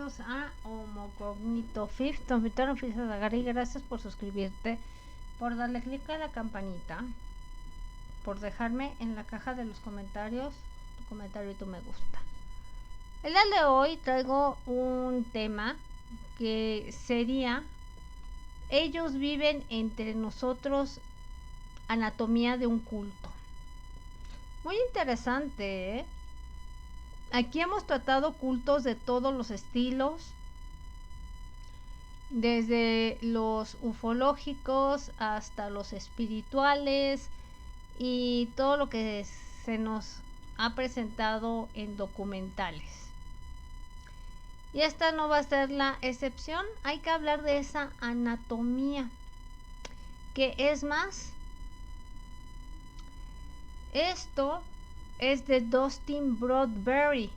bienvenidos a Homo Cognito Fifth. Gary, gracias por suscribirte, por darle clic a la campanita, por dejarme en la caja de los comentarios tu comentario y tu me gusta. El día de hoy traigo un tema que sería: ellos viven entre nosotros, anatomía de un culto. Muy interesante, ¿eh? Aquí hemos tratado cultos de todos los estilos, desde los ufológicos hasta los espirituales y todo lo que se nos ha presentado en documentales. Y esta no va a ser la excepción. Hay que hablar de esa anatomía, que es más, esto es de Dustin Broadberry.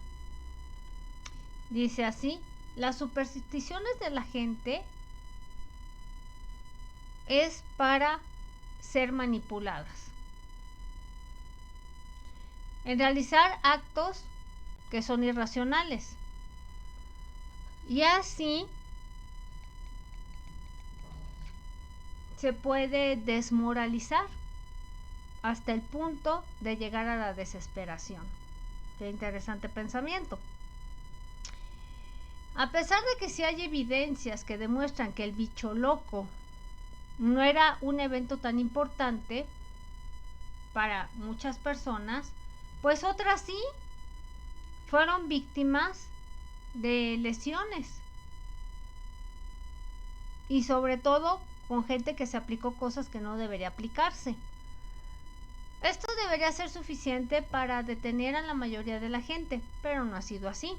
Dice así: las supersticiones de la gente es para ser manipuladas, en realizar actos que son irracionales, y así se puede desmoralizar hasta el punto de llegar a la desesperación. Qué interesante pensamiento. A pesar de que sí hay evidencias que demuestran que el bicho loco no era un evento tan importante para muchas personas, pues otras sí fueron víctimas de lesiones, y sobre todo con gente que se aplicó cosas que no debería aplicarse. Esto debería ser suficiente para detener a la mayoría de la gente, pero no ha sido así.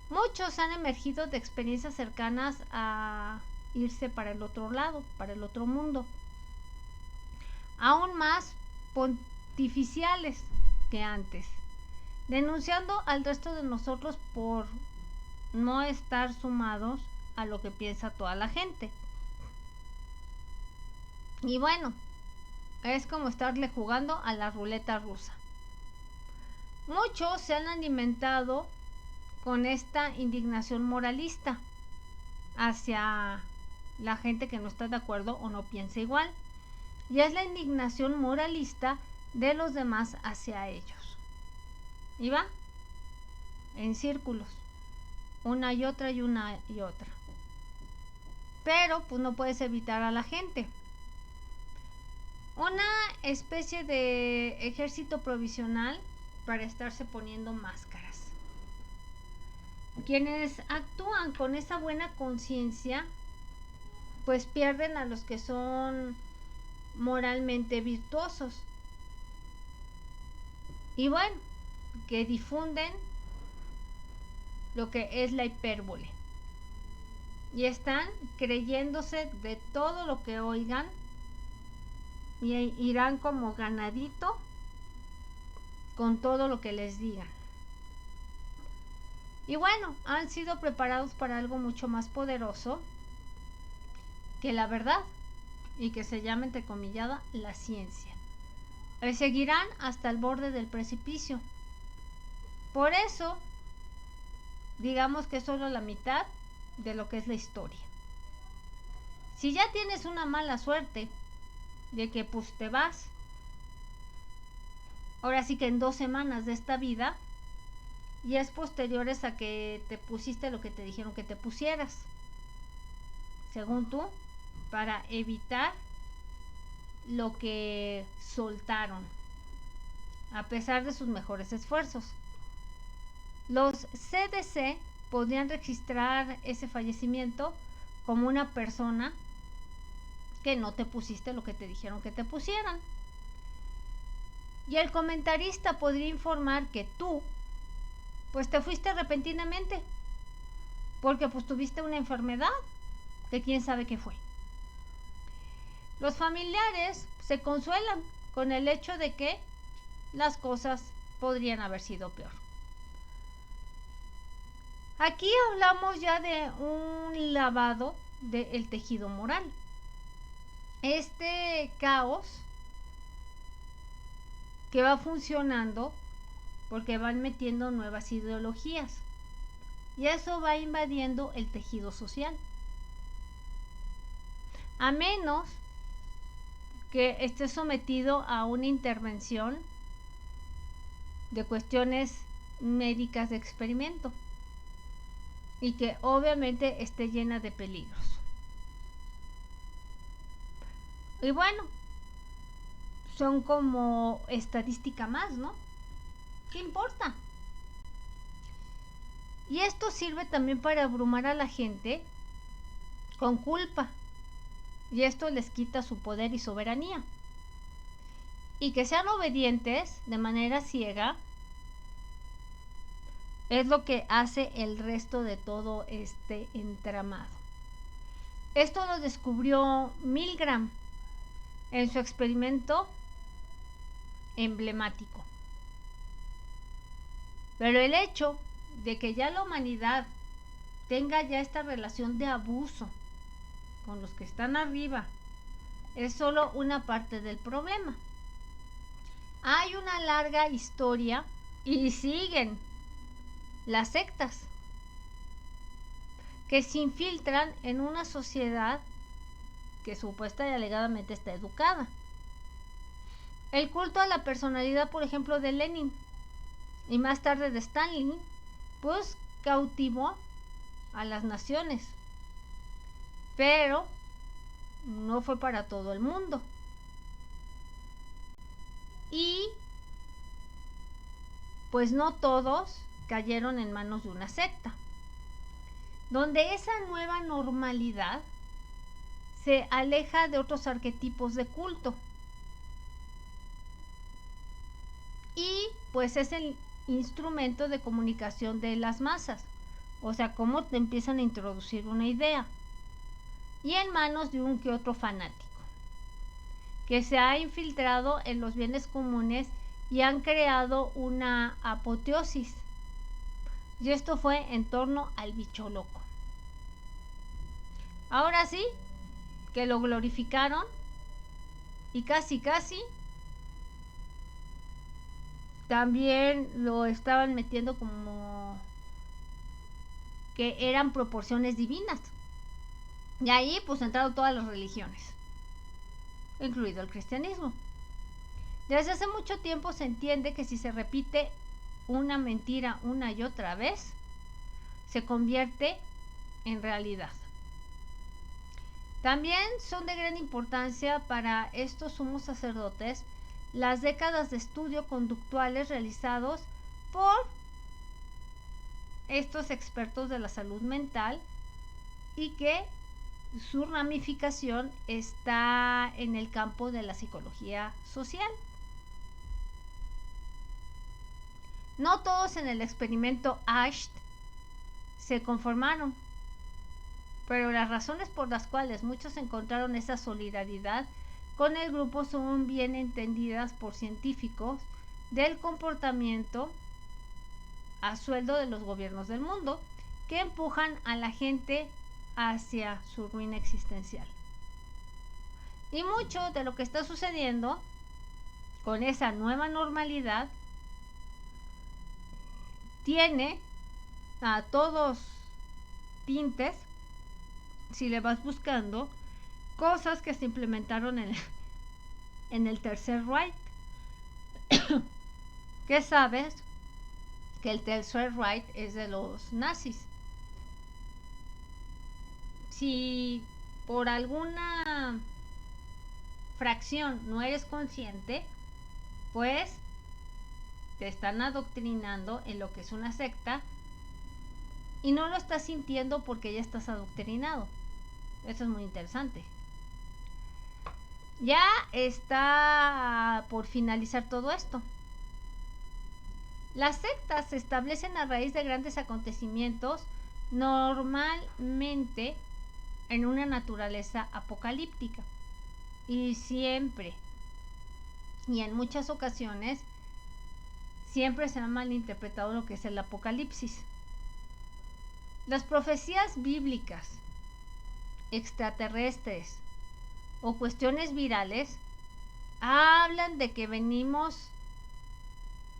Muchos han emergido de experiencias cercanas a irse para el otro lado, para el otro mundo, aún más pontificiales que antes, denunciando al resto de nosotros por no estar sumados a lo que piensa toda la gente. Y bueno, es como estarle jugando a la ruleta rusa. Muchos se han alimentado con esta indignación moralista hacia la gente que no está de acuerdo o no piensa igual, y es la indignación moralista de los demás hacia ellos. Y va en círculos, una y otra y una y otra. Pero pues no puedes evitar a la gente. Una especie de ejército provisional para estarse poniendo máscaras. Quienes actúan con esa buena conciencia pues pierden a los que son moralmente virtuosos, y bueno, que difunden lo que es la hipérbole y están creyéndose de todo lo que oigan y irán como ganadito con todo lo que les digan. Y bueno, han sido preparados para algo mucho más poderoso que la verdad, y que se llama entrecomillada la ciencia. Seguirán hasta el borde del precipicio. Por eso digamos que es solo la mitad de lo que es la historia. Si ya tienes una mala suerte de que pues te vas, ahora sí que en 2 semanas de esta vida, y es posteriores a que te pusiste lo que te dijeron que te pusieras, según tú, para evitar lo que soltaron, a pesar de sus mejores esfuerzos. Los CDC podrían registrar ese fallecimiento como una persona que no te pusiste lo que te dijeron que te pusieran. Y el comentarista podría informar que tú pues te fuiste repentinamente porque pues tuviste una enfermedad que quién sabe qué fue. Los familiares se consuelan con el hecho de que las cosas podrían haber sido peor. Aquí hablamos ya de un lavado del tejido moral. Este caos que va funcionando porque van metiendo nuevas ideologías, y eso va invadiendo el tejido social. A menos que esté sometido a una intervención de cuestiones médicas de experimento y que obviamente esté llena de peligros. Y bueno, son como estadística más, ¿no? ¿Qué importa? Y esto sirve también para abrumar a la gente con culpa. Y esto les quita su poder y soberanía. Y que sean obedientes de manera ciega es lo que hace el resto de todo este entramado. Esto lo descubrió Milgram en su experimento emblemático. Pero el hecho de que ya la humanidad tenga ya esta relación de abuso con los que están arriba es solo una parte del problema. Hay una larga historia y siguen las sectas que se infiltran en una sociedad que supuesta y alegadamente está educada. El culto a la personalidad, por ejemplo, de Lenin y más tarde de Stalin, pues cautivó a las naciones, pero no fue para todo el mundo. Y pues no todos cayeron en manos de una secta, donde esa nueva normalidad se aleja de otros arquetipos de culto. Y pues es el instrumento de comunicación de las masas. O sea, cómo te empiezan a introducir una idea. Y en manos de un que otro fanático, que se ha infiltrado en los bienes comunes y han creado una apoteosis. Y esto fue en torno al bicho loco. Ahora sí, que lo glorificaron y casi también lo estaban metiendo como que eran proporciones divinas. Y ahí pues entraron todas las religiones, incluido el cristianismo. Desde hace mucho tiempo se entiende que si se repite una mentira una y otra vez, se convierte en realidad. También son de gran importancia para estos sumos sacerdotes las décadas de estudio conductuales realizados por estos expertos de la salud mental y que su ramificación está en el campo de la psicología social. No todos en el experimento ASH se conformaron, pero las razones por las cuales muchos encontraron esa solidaridad con el grupo son bien entendidas por científicos del comportamiento a sueldo de los gobiernos del mundo, que empujan a la gente hacia su ruina existencial. Y mucho de lo que está sucediendo con esa nueva normalidad tiene a todos tintes, si le vas buscando, cosas que se implementaron en el Tercer Reich. ¿Qué sabes? Que el Tercer Reich es de los nazis. Si por alguna fracción no eres consciente, pues te están adoctrinando en lo que es una secta y no lo estás sintiendo porque ya estás adoctrinado. Eso es muy interesante. Ya está por finalizar todo esto. Las sectas se establecen a raíz de grandes acontecimientos, normalmente en una naturaleza apocalíptica. Y siempre, y en muchas ocasiones, siempre se ha malinterpretado lo que es el apocalipsis. Las profecías bíblicas, extraterrestres o cuestiones virales hablan de que venimos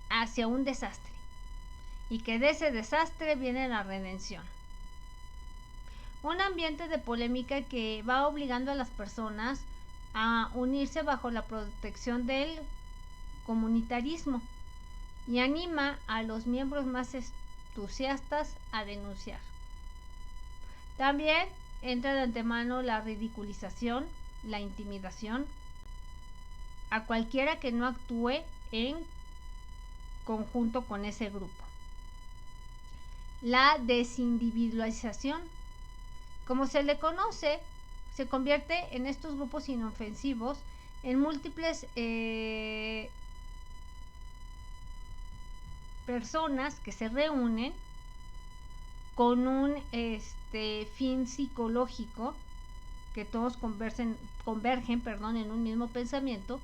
hacia un desastre y que de ese desastre viene la redención. Un ambiente de polémica que va obligando a las personas a unirse bajo la protección del comunitarismo y anima a los miembros más entusiastas a denunciar. También entra de antemano la ridiculización, la intimidación a cualquiera que no actúe en conjunto con ese grupo. La desindividualización, como se le conoce, se convierte en estos grupos inofensivos en múltiples personas que se reúnen con un fin psicológico, que todos convergen en un mismo pensamiento,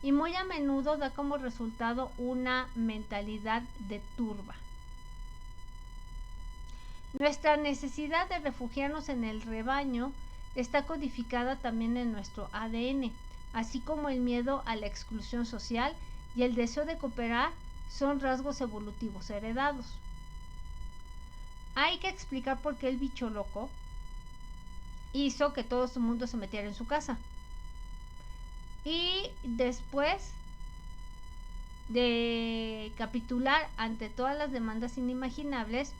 y muy a menudo da como resultado una mentalidad de turba. Nuestra necesidad de refugiarnos en el rebaño está codificada también en nuestro ADN, así como el miedo a la exclusión social y el deseo de cooperar son rasgos evolutivos heredados. Hay que explicar por qué el bicho loco hizo que todo el mundo se metiera en su casa. Y después de capitular ante todas las demandas inimaginables,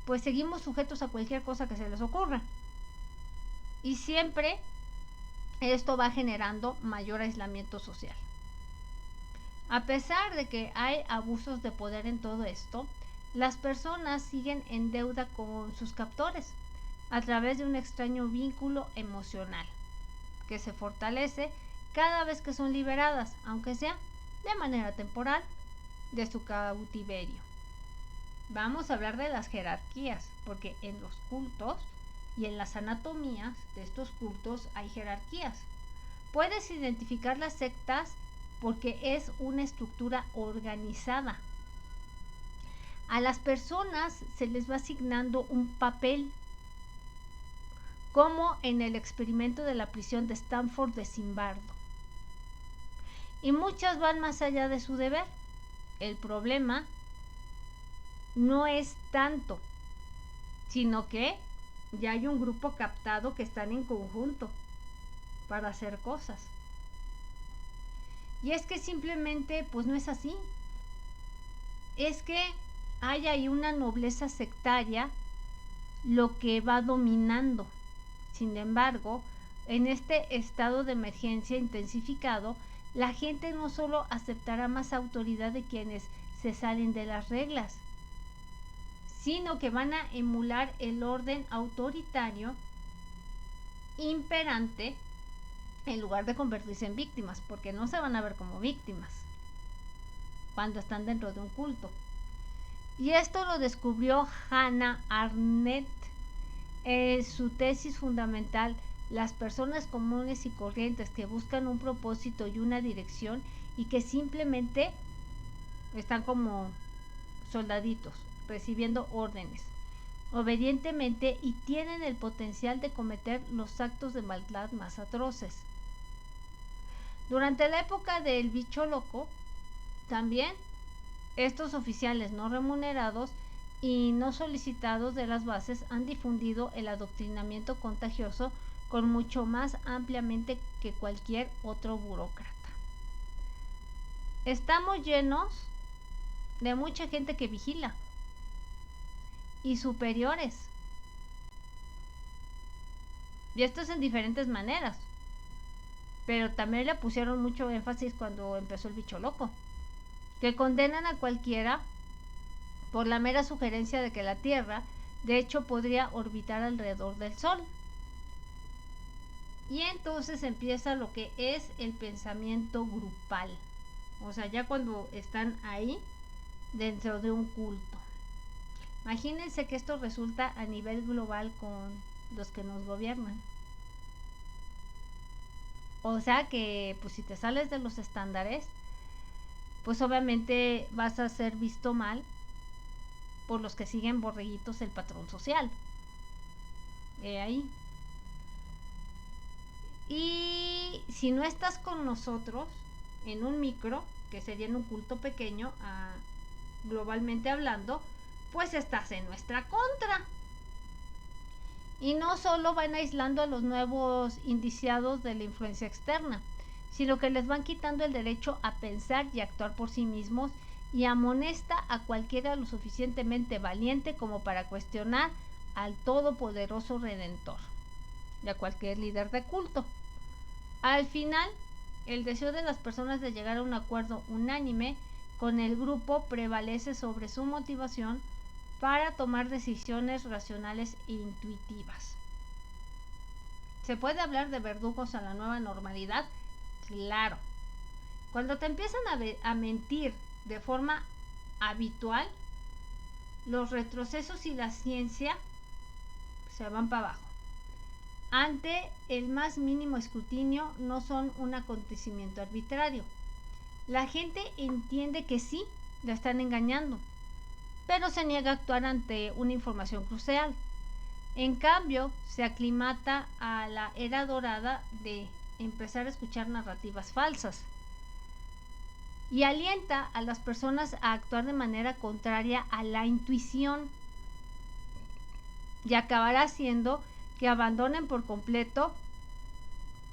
pues seguimos sujetos a cualquier cosa que se les ocurra. Y siempre esto va generando mayor aislamiento social. A pesar de que hay abusos de poder en todo esto, las personas siguen en deuda con sus captores a través de un extraño vínculo emocional que se fortalece cada vez que son liberadas, aunque sea de manera temporal, de su cautiverio. Vamos a hablar de las jerarquías, porque en los cultos y en las anatomías de estos cultos hay jerarquías. Puedes identificar las sectas porque es una estructura organizada. A las personas se les va asignando un papel, como en el experimento de la prisión de Stanford de Zimbardo. Y muchas van más allá de su deber. El problema no es tanto, sino que ya hay un grupo captado que están en conjunto para hacer cosas. Y es que simplemente pues no es así. Es que hay ahí una nobleza sectaria lo que va dominando. Sin embargo, en este estado de emergencia intensificado, la gente no solo aceptará más autoridad de quienes se salen de las reglas, sino que van a emular el orden autoritario imperante en lugar de convertirse en víctimas, porque no se van a ver como víctimas cuando están dentro de un culto. Y esto lo descubrió Hannah Arendt en su tesis fundamental, Las personas comunes y corrientes que buscan un propósito y una dirección y que simplemente están como soldaditos, recibiendo órdenes obedientemente y tienen el potencial de cometer los actos de maldad más atroces. Durante la época del bicho loco, también estos oficiales no remunerados y no solicitados de las bases han difundido el adoctrinamiento contagioso con mucho más ampliamente que cualquier otro burócrata. Estamos llenos de mucha gente que vigila y superiores. Y esto es en diferentes maneras. Pero también le pusieron mucho énfasis cuando empezó el bicho loco, que condenan a cualquiera por la mera sugerencia de que la Tierra, de hecho, podría orbitar alrededor del Sol. Y entonces empieza lo que es el pensamiento grupal. O sea, ya cuando están ahí dentro de un culto. Imagínense que esto resulta a nivel global con los que nos gobiernan. O sea que pues si te sales de los estándares, pues obviamente vas a ser visto mal por los que siguen borreguitos el patrón social. Ahí. Y si no estás con nosotros en un micro, que sería en un culto pequeño, globalmente hablando, pues estás en nuestra contra. Y no solo van aislando a los nuevos indiciados de la influencia externa, sino que les van quitando el derecho a pensar y actuar por sí mismos, y amonesta a cualquiera lo suficientemente valiente como para cuestionar al todopoderoso Redentor y a cualquier líder de culto. Al final, el deseo de las personas de llegar a un acuerdo unánime con el grupo prevalece sobre su motivación para tomar decisiones racionales e intuitivas. ¿Se puede hablar de verdugos a la nueva normalidad? Claro. Cuando te empiezan a mentir de forma habitual, los retrocesos y la ciencia se van para abajo. Ante el más mínimo escrutinio, no son un acontecimiento arbitrario. La gente entiende que sí, la están engañando, pero se niega a actuar ante una información crucial. En cambio, se aclimata a la era dorada de empezar a escuchar narrativas falsas y alienta a las personas a actuar de manera contraria a la intuición, y acabará haciendo que abandonen por completo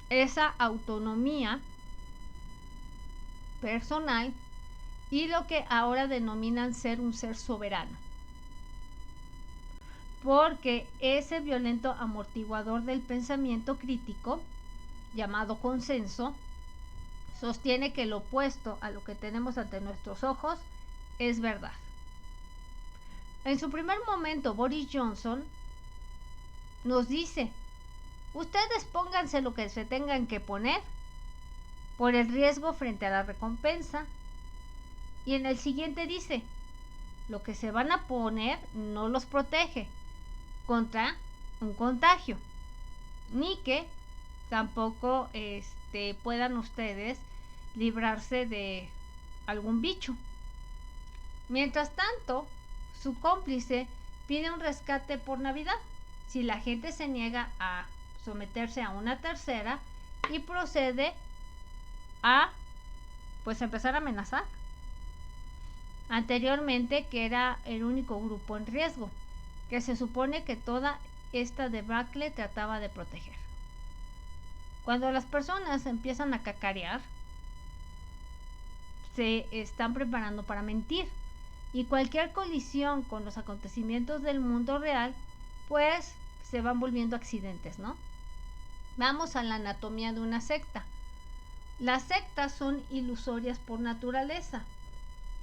esa autonomía personal y lo que ahora denominan ser un ser soberano, porque ese violento amortiguador del pensamiento crítico, llamado consenso, sostiene que lo opuesto a lo que tenemos ante nuestros ojos es verdad. En su primer momento, Boris Johnson nos dice: ustedes pónganse lo que se tengan que poner por el riesgo frente a la recompensa. Y en el siguiente dice: lo que se van a poner no los protege contra un contagio, ni que tampoco puedan ustedes librarse de algún bicho. Mientras tanto, su cómplice pide un rescate por Navidad si la gente se niega a someterse a una tercera, y procede a empezar a amenazar anteriormente, que era el único grupo en riesgo, que se supone que toda esta debacle trataba de proteger. Cuando las personas empiezan a cacarear, se están preparando para mentir, y cualquier colisión con los acontecimientos del mundo real pues se van volviendo accidentes, ¿no? Vamos a la anatomía de una secta. Las sectas son ilusorias por naturaleza.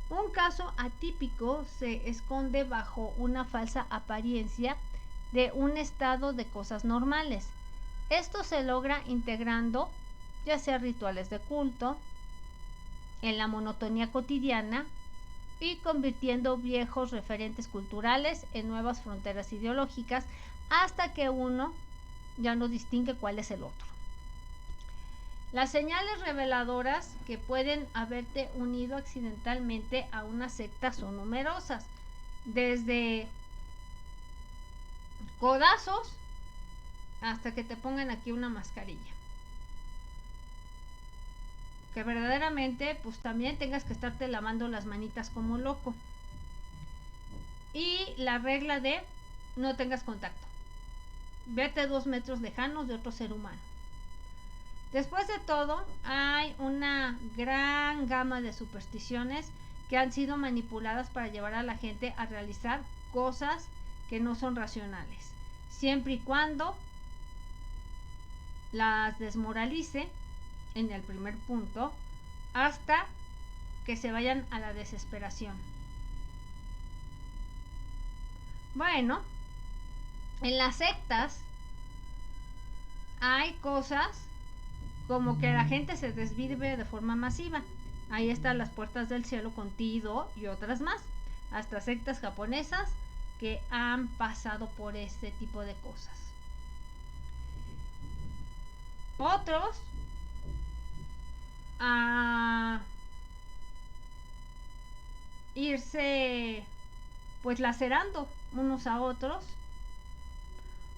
Un caso atípico se esconde bajo una falsa apariencia de un estado de cosas normales. Esto se logra integrando ya sea rituales de culto en la monotonía cotidiana y convirtiendo viejos referentes culturales en nuevas fronteras ideológicas, hasta que uno ya no distingue cuál es el otro. Las señales reveladoras que pueden haberte unido accidentalmente a una secta son numerosas, desde codazos hasta que te pongan aquí una mascarilla, que verdaderamente pues también tengas que estarte lavando las manitas como loco, y la regla de no tengas contacto, vete 2 metros lejanos de otro ser humano. Después de todo, hay una gran gama de supersticiones que han sido manipuladas para llevar a la gente a realizar cosas que no son racionales, siempre y cuando las desmoralice en el primer punto, hasta que se vayan a la desesperación. Bueno, en las sectas hay cosas como que la gente se desvive de forma masiva. Ahí están las puertas del cielo contigo y otras más, hasta sectas japonesas que han pasado por este tipo de cosas. Otros a irse pues lacerando unos a otros,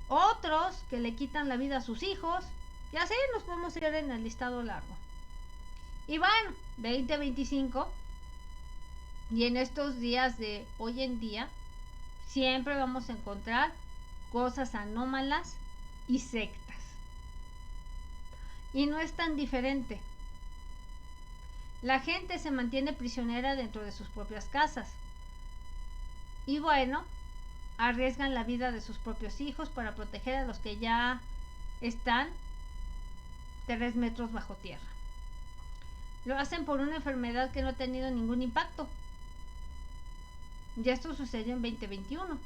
otros que le quitan la vida a sus hijos, y así nos podemos ir en el listado largo. Y bueno, 2025 Y en estos días de hoy en día, siempre vamos a encontrar cosas anómalas y sectas. Y no es tan diferente. La gente se mantiene prisionera dentro de sus propias casas. Y bueno, arriesgan la vida de sus propios hijos para proteger a los que ya están 3 metros bajo tierra. Lo hacen por una enfermedad que no ha tenido ningún impacto. Y esto sucedió en 2021.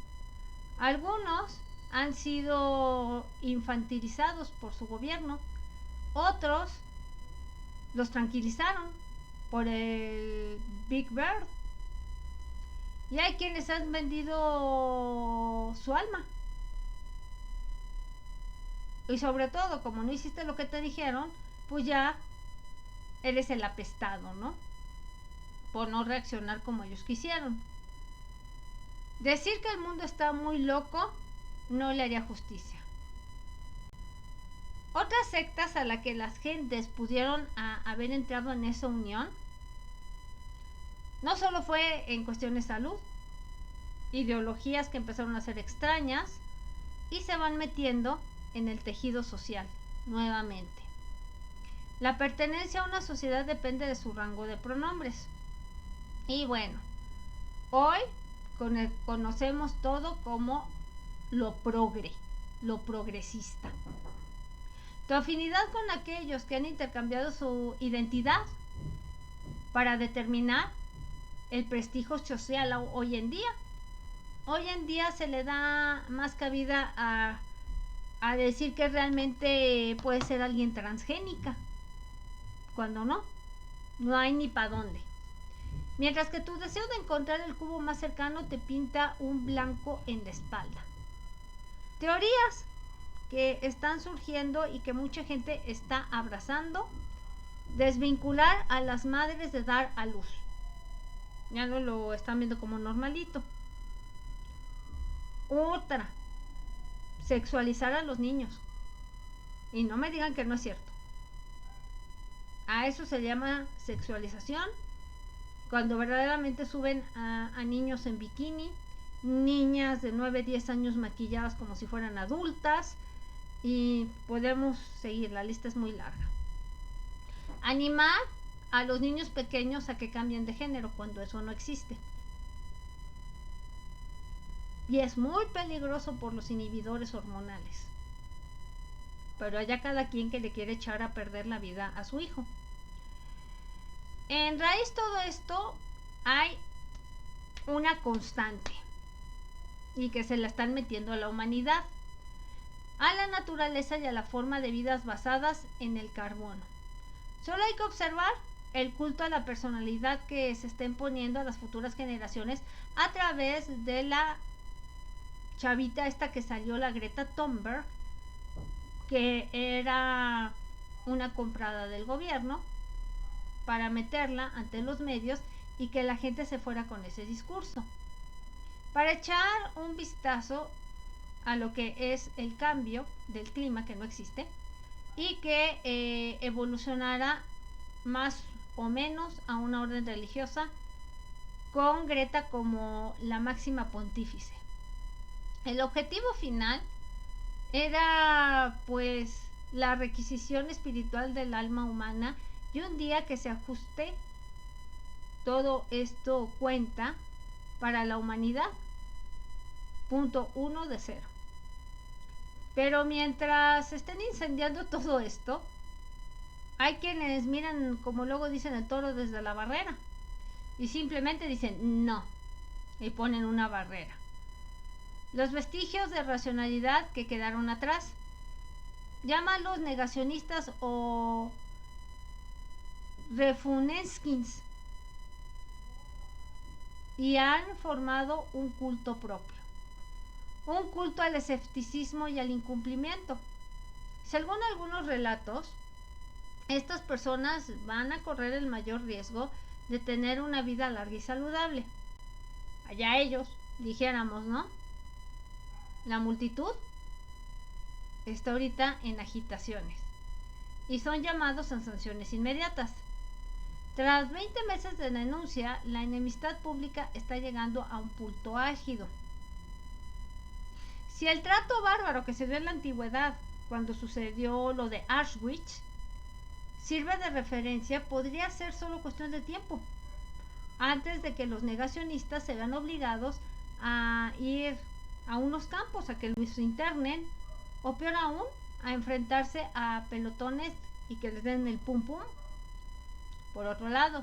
Algunos han sido infantilizados por su gobierno. Otros los tranquilizaron por el Big Bird. Y hay quienes han vendido su alma. Y sobre todo, como no hiciste lo que te dijeron, pues ya eres el apestado, ¿no? Por no reaccionar como ellos quisieron. Decir que el mundo está muy loco no le haría justicia. Otras sectas a las que las gentes pudieron haber entrado en esa unión, no solo fue en cuestiones de salud, ideologías que empezaron a ser extrañas y se van metiendo en el tejido social nuevamente. La pertenencia a una sociedad depende de su rango de pronombres. Y bueno, hoy conocemos todo como lo progre, lo progresista. Tu afinidad con aquellos que han intercambiado su identidad para determinar el prestigio social hoy en día. Hoy en día se le da más cabida a decir que realmente puede ser alguien transgénica, cuando no hay ni para dónde. Mientras que tu deseo de encontrar el cubo más cercano te pinta un blanco en la espalda. Teorías que están surgiendo y que mucha gente está abrazando: desvincular a las madres de dar a luz. Ya no lo están viendo como normalito. Otra, sexualizar a los niños. Y no me digan que no es cierto. A eso se llama sexualización, cuando verdaderamente suben a niños en bikini, niñas de 9, 10 años maquilladas como si fueran adultas, y podemos seguir, la lista es muy larga. Animar a los niños pequeños a que cambien de género cuando eso no existe. Y es muy peligroso por los inhibidores hormonales. Pero haya cada quien que le quiere echar a perder la vida a su hijo. En raíz de todo esto hay una constante, y que se la están metiendo a la humanidad, a la naturaleza y a la forma de vidas basadas en el carbono. Solo hay que observar el culto a la personalidad que se está imponiendo a las futuras generaciones a través de la chavita esta que salió, la Greta Thunberg, que era una comprada del gobierno para meterla ante los medios y que la gente se fuera con ese discurso, para echar un vistazo a lo que es el cambio del clima, que no existe, y que evolucionara más o menos a una orden religiosa, con Greta como la máxima pontífice. El objetivo final era pues la requisición espiritual del alma humana, y un día que se ajuste todo esto cuenta para la humanidad. Punto 1 de 0. Pero mientras estén incendiando todo esto, hay quienes miran, como luego dicen, el toro desde la barrera, y simplemente dicen no, y ponen una barrera. Los vestigios de racionalidad que quedaron atrás, llámalos negacionistas o refunenskins, y han formado un culto propio, un culto al escepticismo y al incumplimiento. Según algunos relatos, estas personas van a correr el mayor riesgo de tener una vida larga y saludable. Allá ellos, dijéramos, ¿no? La multitud está ahorita en agitaciones y son llamados a sanciones inmediatas. Tras 20 meses de denuncia, la enemistad pública está llegando a un punto álgido. Si el trato bárbaro que se dio en la antigüedad, cuando sucedió lo de Auschwitz, sirve de referencia, podría ser solo cuestión de tiempo, antes de que los negacionistas se vean obligados a ir a unos campos, a que los internen, o peor aún, a enfrentarse a pelotones y que les den el pum pum. Por otro lado,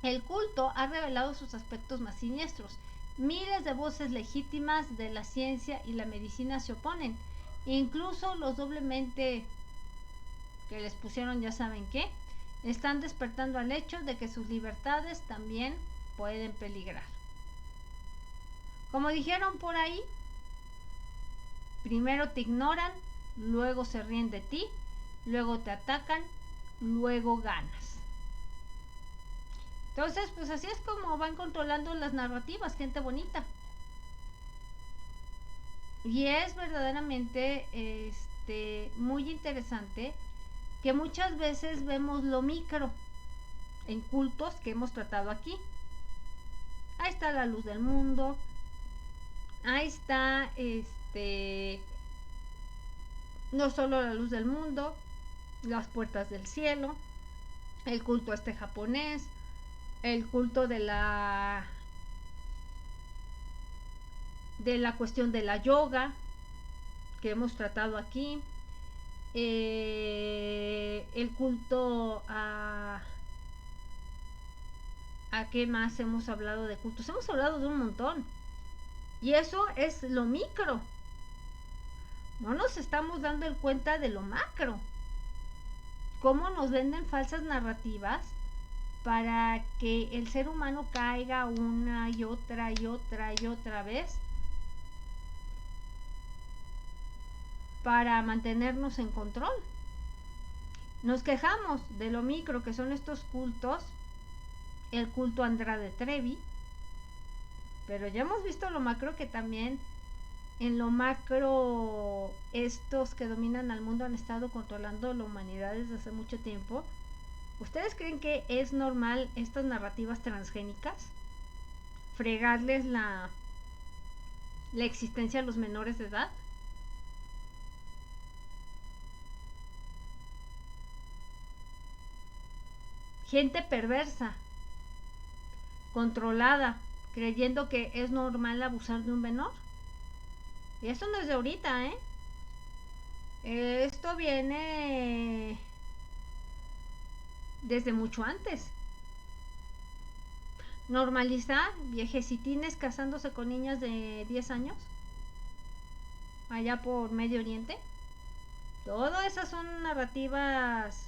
el culto ha revelado sus aspectos más siniestros. Miles de voces legítimas de la ciencia y la medicina se oponen. Incluso los doblemente que les pusieron ya saben qué, están despertando al hecho de que sus libertades también pueden peligrar. Como dijeron por ahí, primero te ignoran, luego se ríen de ti, luego te atacan, luego ganas. Entonces, pues así es como van controlando las narrativas, gente bonita. Y es verdaderamente muy interesante que muchas veces vemos lo micro en cultos que hemos tratado aquí. Ahí está la luz del mundo, ahí está no solo la luz del mundo, las puertas del cielo, el culto japonés, el culto de la cuestión de la yoga que hemos tratado aquí, el culto a qué más hemos hablado de cultos. Hemos hablado de un montón, y eso es lo micro. No nos estamos dando cuenta de lo macro, cómo nos venden falsas narrativas para que el ser humano caiga una y otra y otra y otra vez para mantenernos en control. Nos quejamos de lo micro que son estos cultos, el culto a Andrade Trevi, pero ya hemos visto lo macro, que también en lo macro estos que dominan al mundo han estado controlando la humanidad desde hace mucho tiempo. ¿Ustedes creen que es normal estas narrativas transgénicas? Fregarles la existencia a los menores de edad. Gente perversa, controlada, creyendo que es normal abusar de un menor. Y esto no es de ahorita, ¿eh? Esto viene desde mucho antes. Normalizar viejecitines casándose con niñas de 10 años allá por Medio Oriente. Todas esas son narrativas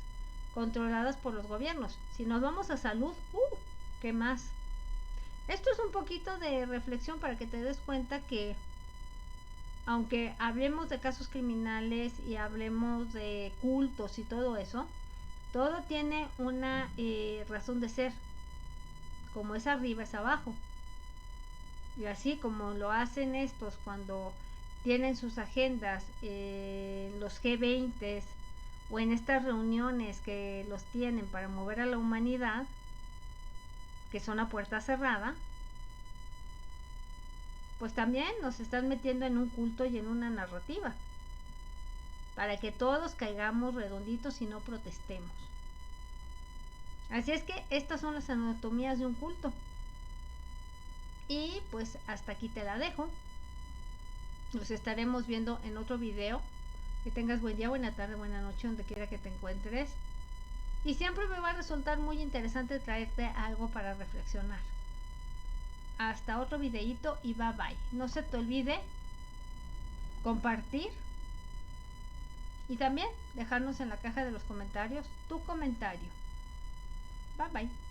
controladas por los gobiernos. Si nos vamos a salud, ¿qué más? Esto es un poquito de reflexión para que te des cuenta que aunque hablemos de casos criminales y hablemos de cultos y todo eso, todo tiene una razón de ser. Como es arriba, es abajo. Y así como lo hacen estos cuando tienen sus agendas, los G20 o en estas reuniones que los tienen para mover a la humanidad, que son a puerta cerrada, pues también nos están metiendo en un culto y en una narrativa para que todos caigamos redonditos y no protestemos. Así es que estas son las anatomías de un culto. Y pues hasta aquí te la dejo. Nos estaremos viendo en otro video. Que tengas buen día, buena tarde, buena noche, donde quiera que te encuentres. Y siempre me va a resultar muy interesante traerte algo para reflexionar. Hasta otro videito y bye bye. No se te olvide compartir y también dejarnos en la caja de los comentarios tu comentario. Bye bye.